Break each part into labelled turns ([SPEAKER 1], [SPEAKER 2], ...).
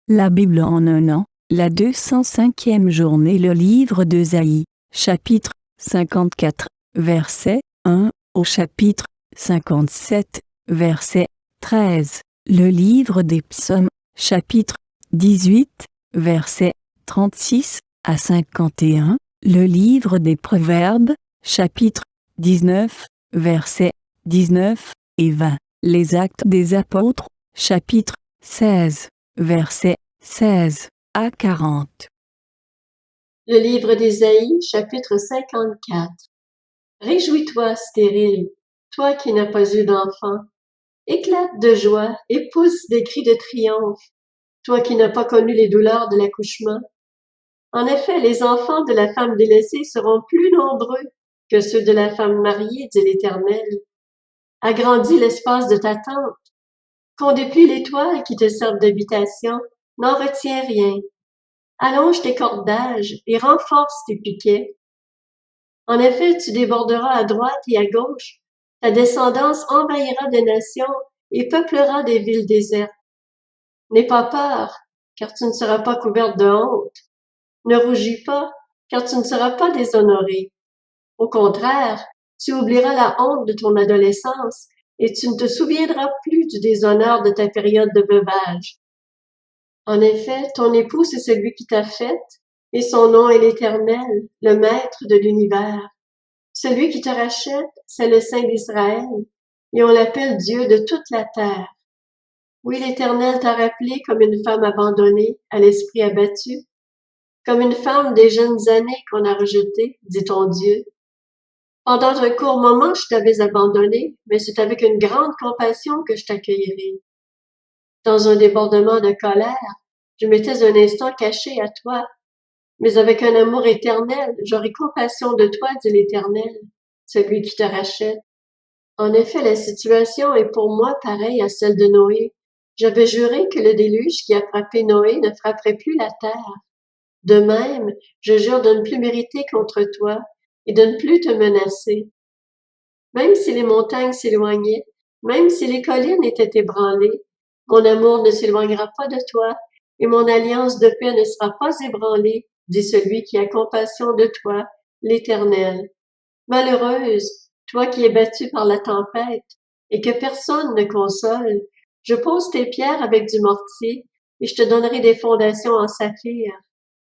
[SPEAKER 1] La Bible en un an, la 205e journée. Le livre d'Ésaïe, chapitre 54, verset 1 au chapitre 57, verset 13. Le livre des psaumes, chapitre 18, verset 36 à 51. Le livre des proverbes, chapitre 19, versets 19 et 20. Les actes des apôtres, chapitre 16, versets 16 à 40.
[SPEAKER 2] Le livre d'Ésaïe, chapitre 54. Réjouis-toi, stérile, toi qui n'as pas eu d'enfant. Éclate de joie et pousse des cris de triomphe, toi qui n'as pas connu les douleurs de l'accouchement. En effet, les enfants de la femme délaissée seront plus nombreux que ceux de la femme mariée, dit l'Éternel. Agrandis l'espace de ta tente, qu'on déplie les toiles qui te servent d'habitation, n'en retiens rien. Allonge tes cordages et renforce tes piquets. En effet, tu déborderas à droite et à gauche. Ta descendance envahira des nations et peuplera des villes désertes. N'aie pas peur, car tu ne seras pas couverte de honte. Ne rougis pas, car tu ne seras pas déshonorée. Au contraire, tu oublieras la honte de ton adolescence et tu ne te souviendras plus du déshonneur de ta période de veuvage. En effet, ton époux, c'est celui qui t'a faite, et son nom est l'Éternel, le Maître de l'univers. Celui qui te rachète, c'est le Saint d'Israël, et on l'appelle Dieu de toute la terre. Oui, l'Éternel t'a rappelé comme une femme abandonnée, à l'esprit abattu, comme une femme des jeunes années qu'on a rejetée, dit ton Dieu. Pendant un court moment, je t'avais abandonné, mais c'est avec une grande compassion que je t'accueillerai. Dans un débordement de colère, je m'étais un instant caché à toi, mais avec un amour éternel, j'aurai compassion de toi, dit l'Éternel, celui qui te rachète. En effet, la situation est pour moi pareille à celle de Noé. J'avais juré que le déluge qui a frappé Noé ne frapperait plus la terre. De même, je jure de ne plus m'irriter contre toi et de ne plus te menacer. Même si les montagnes s'éloignaient, même si les collines étaient ébranlées, mon amour ne s'éloignera pas de toi et mon alliance de paix ne sera pas ébranlée, dit celui qui a compassion de toi, l'Éternel. Malheureuse, toi qui es battue par la tempête et que personne ne console, je pose tes pierres avec du mortier et je te donnerai des fondations en saphir.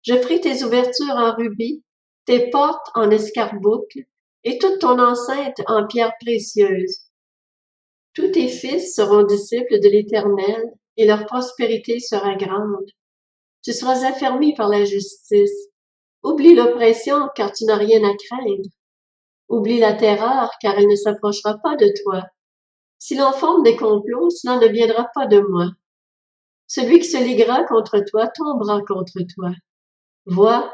[SPEAKER 2] Je ferai tes ouvertures en rubis, tes portes en escarboucle et toute ton enceinte en pierres précieuses. Tous tes fils seront disciples de l'Éternel et leur prospérité sera grande. Tu seras affermi par la justice. Oublie l'oppression car tu n'as rien à craindre. Oublie la terreur, car elle ne s'approchera pas de toi. Si l'on forme des complots, cela ne viendra pas de moi. Celui qui se liguera contre toi tombera contre toi. Vois,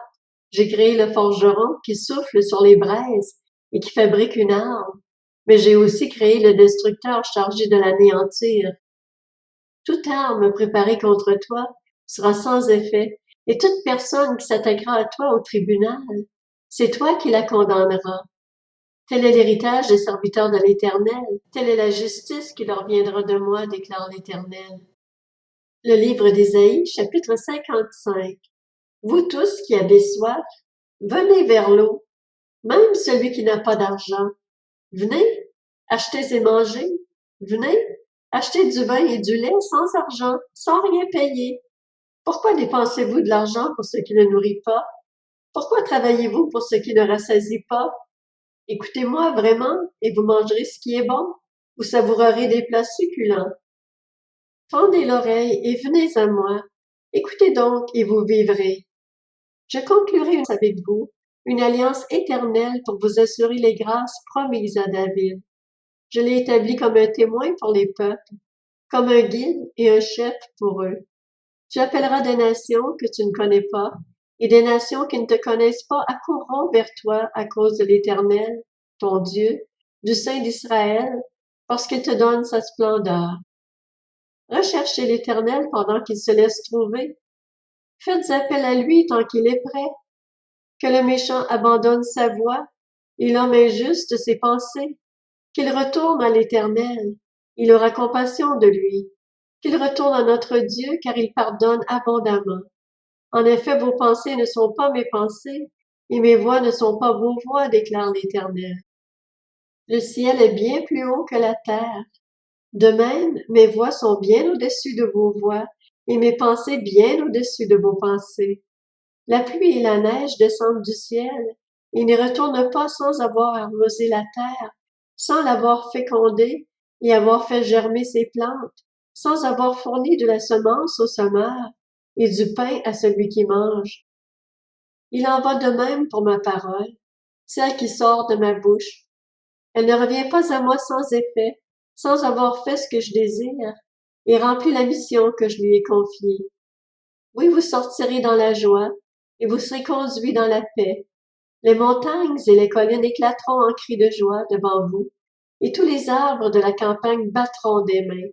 [SPEAKER 2] j'ai créé le forgeron qui souffle sur les braises et qui fabrique une arme, mais j'ai aussi créé le destructeur chargé de l'anéantir. Toute arme préparée contre toi sera sans effet, et toute personne qui s'attaquera à toi au tribunal, c'est toi qui la condamneras. Tel est l'héritage des serviteurs de l'Éternel, telle est la justice qui leur viendra de moi, déclare l'Éternel. Le livre d'Ésaïe, chapitre 55. Vous tous qui avez soif, venez vers l'eau, même celui qui n'a pas d'argent. Venez, achetez et mangez. Venez, achetez du vin et du lait sans argent, sans rien payer. Pourquoi dépensez-vous de l'argent pour ce qui ne nourrit pas? Pourquoi travaillez-vous pour ce qui ne rassasie pas? Écoutez-moi vraiment, et vous mangerez ce qui est bon. Vous savourerez des plats succulents. Tendez l'oreille et venez à moi. Écoutez donc et vous vivrez. Je conclurai avec vous une alliance éternelle pour vous assurer les grâces promises à David. Je l'ai établi comme un témoin pour les peuples, comme un guide et un chef pour eux. Tu appelleras des nations que tu ne connais pas, et des nations qui ne te connaissent pas accourront vers toi à cause de l'Éternel, ton Dieu, du Saint d'Israël, parce qu'il te donne sa splendeur. Recherchez l'Éternel pendant qu'il se laisse trouver. Faites appel à lui tant qu'il est prêt. Que le méchant abandonne sa voie et l'homme injuste ses pensées. Qu'il retourne à l'Éternel. Il aura compassion de lui, Qu'il retourne à notre Dieu, car il pardonne abondamment. En effet, vos pensées ne sont pas mes pensées, et mes voix ne sont pas vos voix, déclare l'Éternel. Le ciel est bien plus haut que la terre. De même, mes voix sont bien au-dessus de vos voix, et mes pensées bien au-dessus de vos pensées. La pluie et la neige descendent du ciel, et n'y retournent pas sans avoir arrosé la terre, sans l'avoir fécondée et avoir fait germer ses plantes, sans avoir fourni de la semence au semeur et du pain à celui qui mange. Il en va de même pour ma parole, celle qui sort de ma bouche. Elle ne revient pas à moi sans effet, sans avoir fait ce que je désire, et rempli la mission que je lui ai confiée. Oui, vous sortirez dans la joie, et vous serez conduits dans la paix. Les montagnes et les collines éclateront en cris de joie devant vous, et tous les arbres de la campagne battront des mains.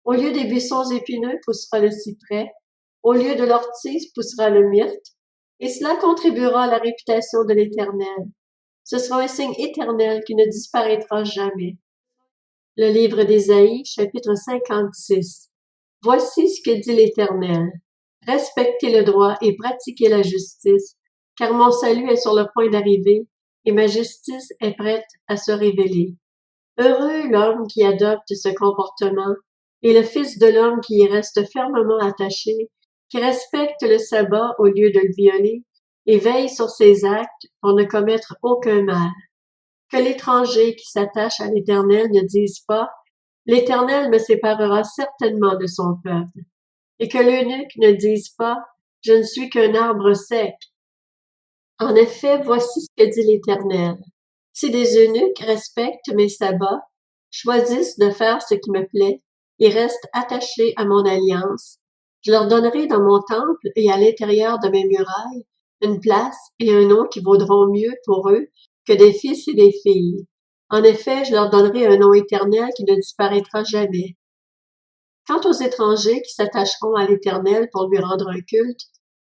[SPEAKER 2] Au lieu des buissons épineux poussera le cyprès, au lieu de l'ortie poussera le myrte, et cela contribuera à la réputation de l'Éternel. Ce sera un signe éternel qui ne disparaîtra jamais. Le livre d'Ésaïe, chapitre 56. Voici ce que dit l'Éternel. Respectez le droit et pratiquez la justice, car mon salut est sur le point d'arriver et ma justice est prête à se révéler. Heureux l'homme qui adopte ce comportement et le Fils de l'homme qui y reste fermement attaché, qui respecte le sabbat au lieu de le violer et veille sur ses actes pour ne commettre aucun mal. Que l'étranger qui s'attache à l'Éternel ne dise pas « L'Éternel me séparera certainement de son peuple » et que l'eunuque ne dise pas « Je ne suis qu'un arbre sec ». En effet, voici ce que dit l'Éternel. Si des eunuques respectent mes sabbats, choisissent de faire ce qui me plaît et restent attachés à mon alliance, je leur donnerai dans mon temple et à l'intérieur de mes murailles une place et un nom qui vaudront mieux pour eux que des fils et des filles. En effet, je leur donnerai un nom éternel qui ne disparaîtra jamais. Quant aux étrangers qui s'attacheront à l'Éternel pour lui rendre un culte,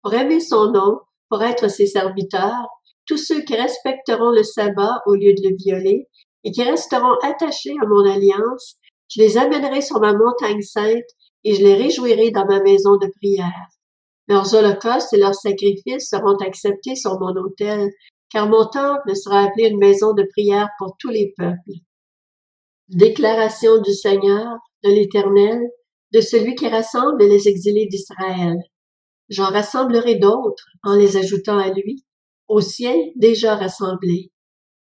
[SPEAKER 2] pour aimer son nom, pour être ses serviteurs, tous ceux qui respecteront le sabbat au lieu de le violer et qui resteront attachés à mon alliance, je les amènerai sur ma montagne sainte et je les réjouirai dans ma maison de prière. Leurs holocaustes et leurs sacrifices seront acceptés sur mon autel, car mon temple sera appelé une maison de prière pour tous les peuples. Déclaration du Seigneur, de l'Éternel, de celui qui rassemble les exilés d'Israël. J'en rassemblerai d'autres en les ajoutant à lui, aux siens déjà rassemblés.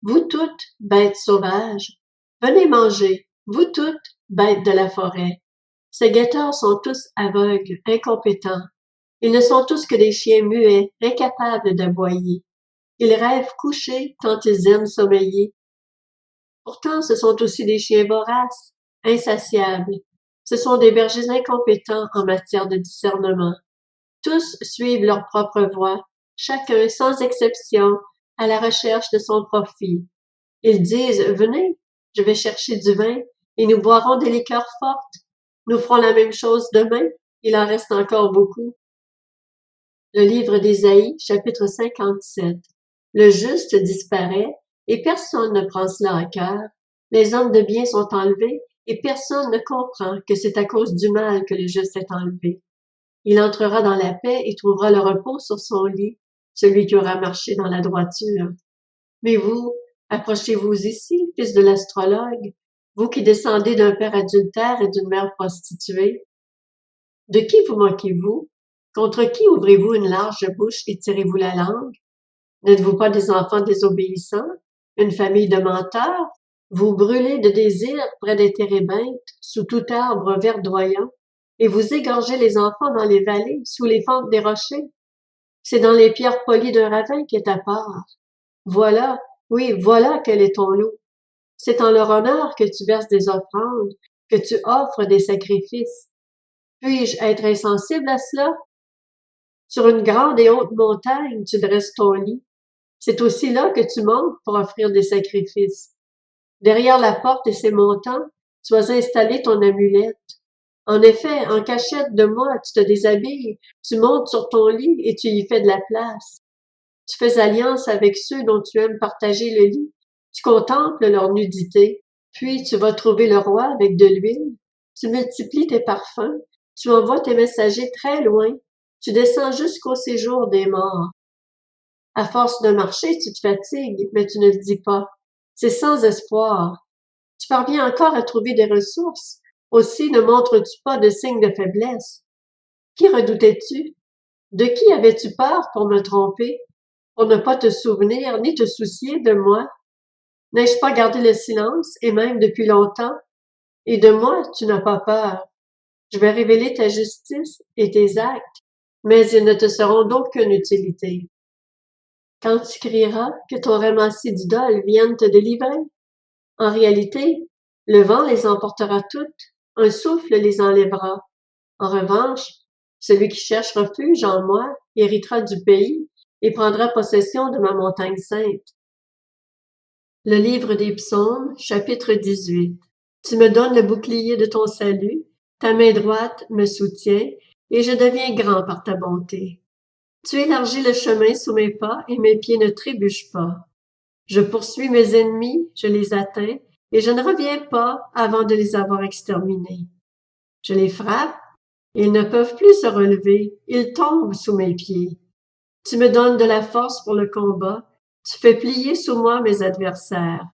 [SPEAKER 2] Vous toutes, bêtes sauvages, venez manger, vous toutes, bêtes de la forêt. Ces guetteurs sont tous aveugles, incompétents. Ils ne sont tous que des chiens muets, incapables d'aboyer. Ils rêvent couchés tant ils aiment sommeiller. Pourtant, ce sont aussi des chiens voraces, insatiables. Ce sont des bergers incompétents en matière de discernement. Tous suivent leur propre voie, chacun sans exception, à la recherche de son profit. Ils disent « Venez, je vais chercher du vin et nous boirons des liqueurs fortes. Nous ferons la même chose demain, il en reste encore beaucoup. » Le livre d'Ésaïe, chapitre 57. Le juste disparaît et personne ne prend cela à cœur. Les hommes de bien sont enlevés et personne ne comprend que c'est à cause du mal que le juste est enlevé. Il entrera dans la paix et trouvera le repos sur son lit, celui qui aura marché dans la droiture. Mais vous, approchez-vous ici, fils de l'astrologue, vous qui descendez d'un père adultère et d'une mère prostituée. De qui vous moquez-vous? Contre qui ouvrez-vous une large bouche et tirez-vous la langue? N'êtes-vous pas des enfants désobéissants, une famille de menteurs? Vous brûlez de désir près des térébintes, sous tout arbre verdoyant, et vous égorgez les enfants dans les vallées, sous les fentes des rochers. C'est dans les pierres polies d'un ravin qu'est ta part. Voilà, oui, voilà quel est ton lot. C'est en leur honneur que tu verses des offrandes, que tu offres des sacrifices. Puis-je être insensible à cela? Sur une grande et haute montagne, tu dresses ton lit. C'est aussi là que tu montes pour offrir des sacrifices. Derrière la porte et ses montants, tu as installé ton amulette. En effet, en cachette de moi, tu te déshabilles, tu montes sur ton lit et tu y fais de la place. Tu fais alliance avec ceux dont tu aimes partager le lit. Tu contemples leur nudité. Puis tu vas trouver le roi avec de l'huile. Tu multiplies tes parfums, tu envoies tes messagers très loin, tu descends jusqu'au séjour des morts. À force de marcher, tu te fatigues, mais tu ne le dis pas. C'est sans espoir. Tu parviens encore à trouver des ressources. Aussi ne montres-tu pas de signes de faiblesse. Qui redoutais-tu? De qui avais-tu peur pour me tromper? Pour ne pas te souvenir ni te soucier de moi? N'ai-je pas gardé le silence, et même depuis longtemps? Et de moi, tu n'as pas peur. Je vais révéler ta justice et tes actes, mais ils ne te seront d'aucune utilité. Quand tu crieras que ton ramassis d'idoles vienne te délivrer, en réalité, le vent les emportera toutes, un souffle les enlèvera. En revanche, celui qui cherche refuge en moi héritera du pays et prendra possession de ma montagne sainte. Le livre des Psaumes, chapitre 18. Tu me donnes le bouclier de ton salut, ta main droite me soutient, et je deviens grand par ta bonté. Tu élargis le chemin sous mes pas, et mes pieds ne trébuchent pas. Je poursuis mes ennemis, je les atteins, et je ne reviens pas avant de les avoir exterminés. Je les frappe, et ils ne peuvent plus se relever, ils tombent sous mes pieds. Tu me donnes de la force pour le combat, tu fais plier sous moi mes adversaires.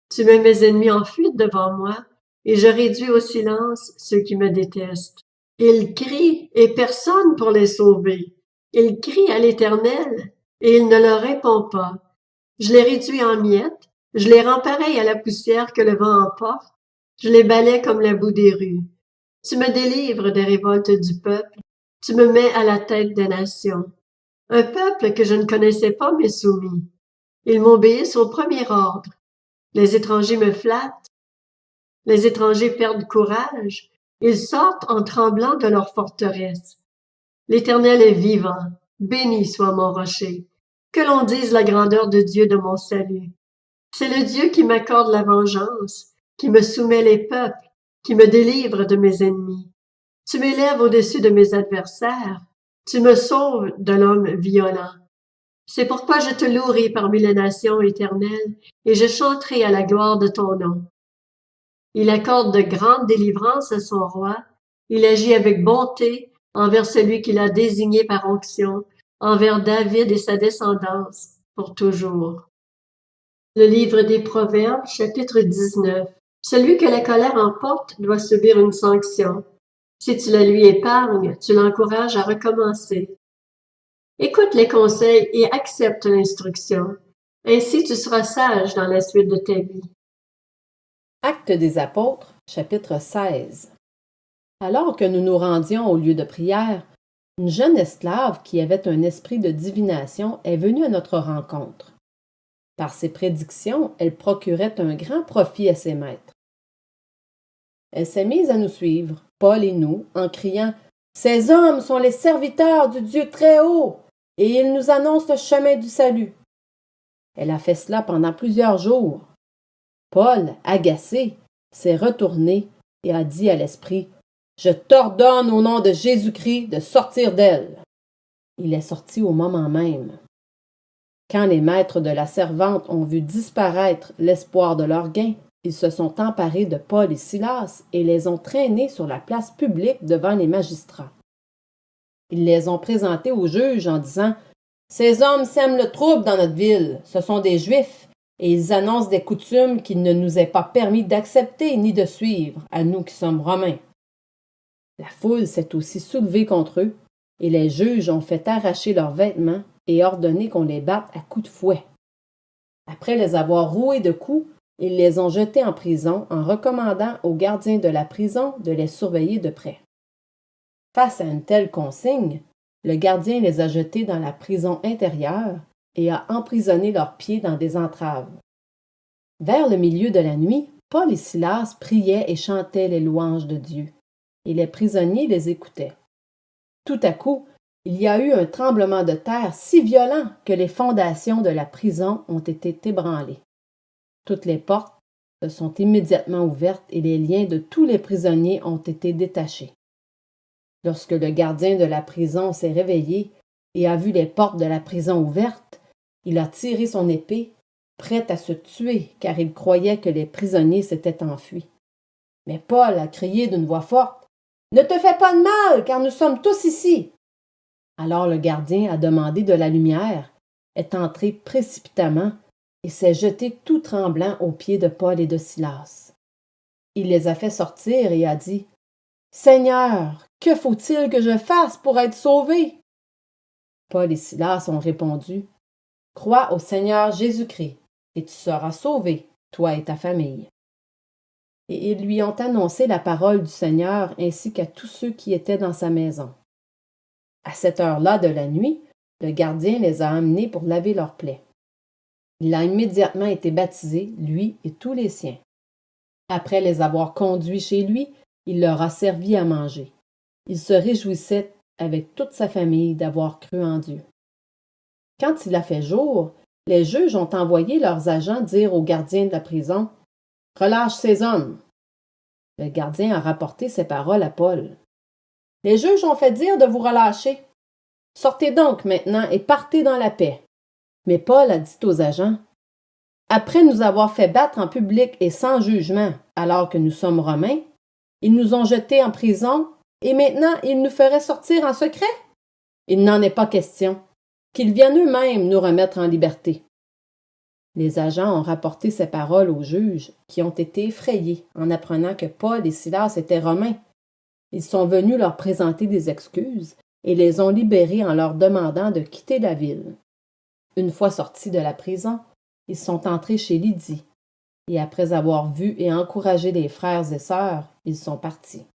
[SPEAKER 2] Tu mets mes ennemis en fuite devant moi, et je réduis au silence ceux qui me détestent. Ils crient, et personne pour les sauver. Ils crient à l'Éternel, et il ne leur répond pas. Je les réduis en miettes, je les rends pareils à la poussière que le vent emporte, je les balaie comme la boue des rues. Tu me délivres des révoltes du peuple, tu me mets à la tête des nations. Un peuple que je ne connaissais pas m'est soumis. Ils m'obéissent au premier ordre. Les étrangers me flattent, les étrangers perdent courage, ils sortent en tremblant de leur forteresse. L'Éternel est vivant, béni soit mon rocher. Que l'on dise la grandeur de Dieu de mon salut. C'est le Dieu qui m'accorde la vengeance, qui me soumet les peuples, qui me délivre de mes ennemis. Tu m'élèves au-dessus de mes adversaires, tu me sauves de l'homme violent. C'est pourquoi je te louerai parmi les nations, Éternel, et je chanterai à la gloire de ton nom. Il accorde de grandes délivrances à son roi, il agit avec bonté envers celui qu'il a désigné par onction, envers David et sa descendance, pour toujours. Le livre des Proverbes, chapitre 19. Celui que la colère emporte doit subir une sanction. Si tu la lui épargnes, tu l'encourages à recommencer. Écoute les conseils et accepte l'instruction. Ainsi tu seras sage dans la suite de ta vie.
[SPEAKER 3] Actes des Apôtres, chapitre 16. Alors que nous nous rendions au lieu de prière, une jeune esclave qui avait un esprit de divination est venue à notre rencontre. Par ses prédictions, elle procurait un grand profit à ses maîtres. Elle s'est mise à nous suivre, Paul et nous, en criant « Ces hommes sont les serviteurs du Dieu très haut, et ils nous annoncent le chemin du salut. » Elle a fait cela pendant plusieurs jours. Paul, agacé, s'est retourné et a dit à l'esprit « Je t'ordonne au nom de Jésus-Christ de sortir d'elle. » Il est sorti au moment même. Quand les maîtres de la servante ont vu disparaître l'espoir de leur gain, ils se sont emparés de Paul et Silas et les ont traînés sur la place publique devant les magistrats. Ils les ont présentés aux juges en disant « Ces hommes sèment le trouble dans notre ville, ce sont des Juifs, et ils annoncent des coutumes qu'il ne nous est pas permis d'accepter ni de suivre, à nous qui sommes Romains. » La foule s'est aussi soulevée contre eux, et les juges ont fait arracher leurs vêtements et ordonné qu'on les batte à coups de fouet. Après les avoir roués de coups, ils les ont jetés en prison en recommandant aux gardiens de la prison de les surveiller de près. Face à une telle consigne, le gardien les a jetés dans la prison intérieure et a emprisonné leurs pieds dans des entraves. Vers le milieu de la nuit, Paul et Silas priaient et chantaient les louanges de Dieu, et les prisonniers les écoutaient. Tout à coup, il y a eu un tremblement de terre si violent que les fondations de la prison ont été ébranlées. Toutes les portes se sont immédiatement ouvertes et les liens de tous les prisonniers ont été détachés. Lorsque le gardien de la prison s'est réveillé et a vu les portes de la prison ouvertes, il a tiré son épée, prêt à se tuer car il croyait que les prisonniers s'étaient enfuis. Mais Paul a crié d'une voix forte, « Ne te fais pas de mal, car nous sommes tous ici. » Alors le gardien a demandé de la lumière, est entré précipitamment et s'est jeté tout tremblant aux pieds de Paul et de Silas. Il les a fait sortir et a dit, « Seigneur, que faut-il que je fasse pour être sauvé? » Paul et Silas ont répondu, « Crois au Seigneur Jésus-Christ, et tu seras sauvé, toi et ta famille. » Et ils lui ont annoncé la parole du Seigneur ainsi qu'à tous ceux qui étaient dans sa maison. À cette heure-là de la nuit, le gardien les a amenés pour laver leurs plaies. Il a immédiatement été baptisé, lui et tous les siens. Après les avoir conduits chez lui, il leur a servi à manger. Il se réjouissait avec toute sa famille d'avoir cru en Dieu. Quand il a fait jour, les juges ont envoyé leurs agents dire au gardien de la prison, « Relâche ces hommes. » Le gardien a rapporté ces paroles à Paul. « Les juges ont fait dire de vous relâcher. Sortez donc maintenant et partez dans la paix. » Mais Paul a dit aux agents, « Après nous avoir fait battre en public et sans jugement, alors que nous sommes Romains, ils nous ont jetés en prison et maintenant ils nous feraient sortir en secret? Il n'en est pas question. Qu'ils viennent eux-mêmes nous remettre en liberté. » Les agents ont rapporté ces paroles aux juges, qui ont été effrayés en apprenant que Paul et Silas étaient Romains. Ils sont venus leur présenter des excuses et les ont libérés en leur demandant de quitter la ville. Une fois sortis de la prison, ils sont entrés chez Lydie, et après avoir vu et encouragé les frères et sœurs, ils sont partis.